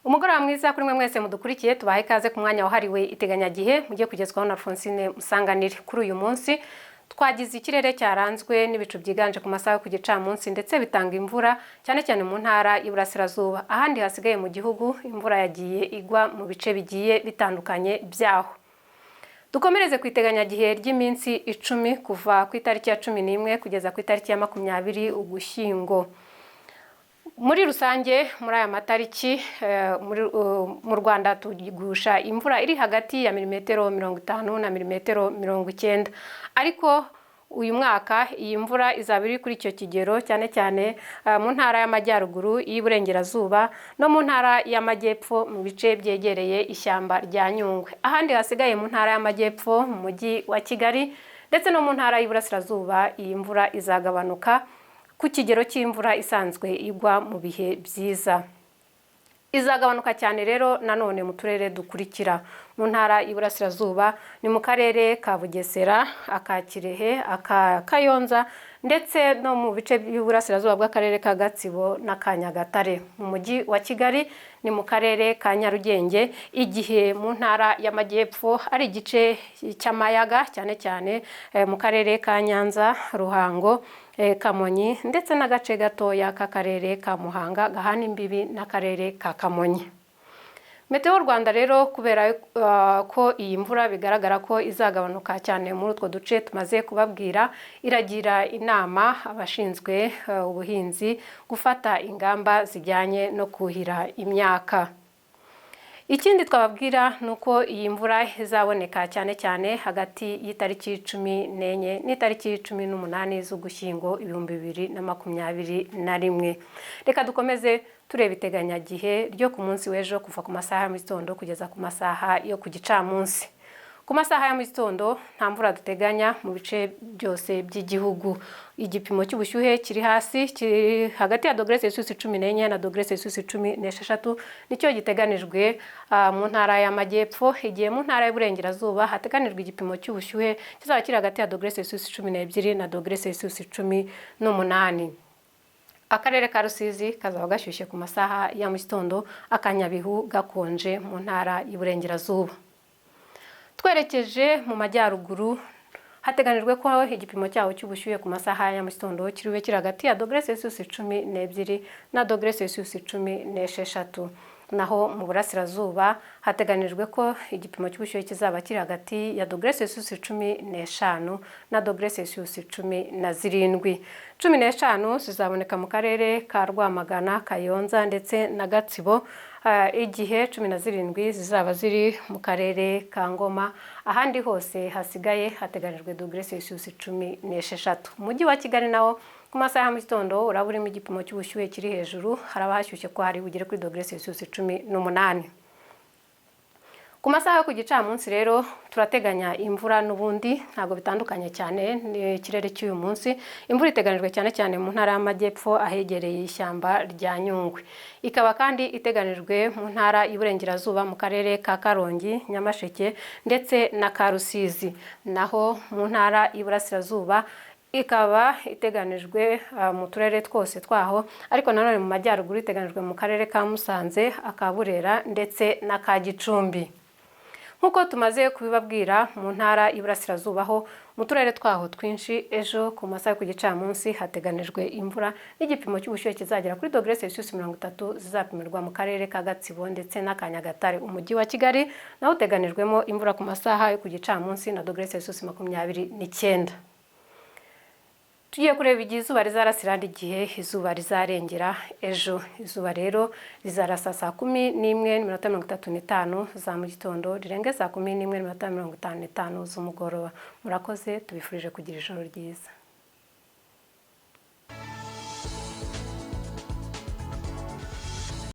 Umugoroba mwiza kuri mwe mwese mudukurikiye, tubaye ikaze ku mwanya wahariwe iteganyagihe mugiye kugezwaho na Alphonsine Musanganire. Kuri uyu munsi twagize ikirere cyaranzwe n'ibicu byiganje ku masaha yo ku gicamunsi ndetse bitanga imvura cyane cyane mu ntara y'Iburasirazuba. Ahandi hasigaye mu gihugu imvura yagiye igwa mu bice bigiye bitandukanye byaho. Dukomereze ku iteganyagihe ry'iminsi 10 kuva ku itariki ya 11 kugeza ku itariki ya 20 Ugushyingo. Muri rusange muri aya matariki mu Rwanda tugusha imvura iri hagati ya milimetero 50 na milimetero 90, ariko uyu mwaka iyi mvura izaba iri kuri icyo kigero cyane cyane mu ntara y'Amajyaruguru y'Iburengerazuba no mu ntara y'Amajyepfo mu bice byegereye ishyamba rya Nyungwe. Ahandi hasigaye mu ntara y'Amajyepfo mu mujyi wa Kigali ndetse no mu ntara y'Iburasirazuba iyi mvura izagabanuka ku kigero cy'imvura isanzwe igwa mu bihe byiza. Izagabanuka cyane rero nanone mu turere dukurikira: mu ntara y'Iburasirazuba ni mu karere ka Bugesera, aka Kirehe, aka Kayonza ndetse no mu bice by'Iburasirazuba bw'akarere ka Gatsibo na ka Nyagatare. Mu mujyi wa Kigali ni mu karere ka Nyarugenge, igihe mu ntara y'Amajyepfo ari igice cy'amayaga cyane cyane mu karere ka Nyanza, Ruhango, Kamonyi ndetse n'agace gatoya k'akarere ka Muhanga gahana imbibi n'akarere ka Kamonyi. Meteo Rwanda rero kubera ko iyi mvura bigaragara ko izagabanuka cyane muri utwo duce tumaze kubabwira, iragira inama abashinzwe ubuhinzi gufata ingamba zijyanye no kuhira imyaka. Ikindi twababwira nuko iyi mvura izaboneka cyane cyane hagati y'itariki 14 n'itariki 18 z'Ugushyingo 2021. Reka dukomeze tureba iteganyagihe ryo ku munsi w'ejo kuva ku masaha ya mu gitondo kugeza ku masaha yo ku gicamunsi. Ku masaha ya mu gitondo nta mvura duteganya mu bice byose by'igihugu. Igipimo cy'ubushyuhe kiri hasi, kiri hagati ya °C 14 na °C 16 nicyo giteganijwe mu ntara y'Amajyepfo, igihe mu ntara y'Iburengerazuba hateganijwe igipimo cy'ubushyuhe kizaba kiri hagati ya °C 12 na °C 18. Akarere ka Rusizi kazaba gashyushye ku masaha ya mu gitondo, akanyabihu gakonje mu ntara y'Iburengerazuba. Twerekeje mu Majyaruguru hateganijwe ko igipimo cyaho cy'ubushyuhe ku masaha ya mu gitondo kiriwe kiri hagati ya °C 12 na °C 16. Naho mu Burasirazuba hateganijwe ko igipimo cy'ubushyuhe kizaba kiri hagati ya °C 15 na °C 17. 15 zizaboneka mu karere ka Rwamagana, Kayonza ndetse na Gatsibo, igihe 17 zizaba ziri mu karere ka Ngoma. Ahandi hose hasigaye hateganijwe °C 16. Umujyi wa Kigali nawo ku masaha ya mu gitondo uraba urimo igipimo cy'ubushyuhe kiri hejuru, haraba hashyushye ko hari bugere kuri °C 18. Ku masaha yo ku gicamunsi rero turateganya imvura n'ubundi ntabwo bitandukanye cyane n'ikirere cy'uyu munsi. Imvura iteganijwe cyane cyane mu ntara y'Amajyepfo ahegereye ishyamba rya Nyungwe. Ikaba kandi iteganijwe mu ntara y'Iburengerazuba mu karere ka Karongi, Nyamasheke ndetse na ka Rusizi. Naho mu ntara y'Iburasirazuba ikaba iteganijwe mu turere twose twaho, ariko nanone mu Majyaruguru iteganijwe mu karere ka Musanze, aka Burera ndetse na ka Gicumbi. Nkuko tumaze kubibabwira, mu ntara y'Iburasirazuba ho mu turere twaho twinshi ejo ku masaha yo ku gicamunsi hateganijwe imvura n'igipimo cy'ubushyuhe kizagera kuri °C 30 zizapimirwa mu karere ka Gatsibo ndetse na ka Nyagatare. Umujyi wa Kigali naho uteganijwemo imvura ku masaha yo ku gicamunsi na °C 29. Tugiye kureba igihe izuba rizarasira igihe izuba rizarengera ejo. Izuba rero rizarasa saa 11:35 za mu gitondo, rirenge saa 11:55 z'umugoroba. Murakoze, tubifurije kugira ijoro ryiza.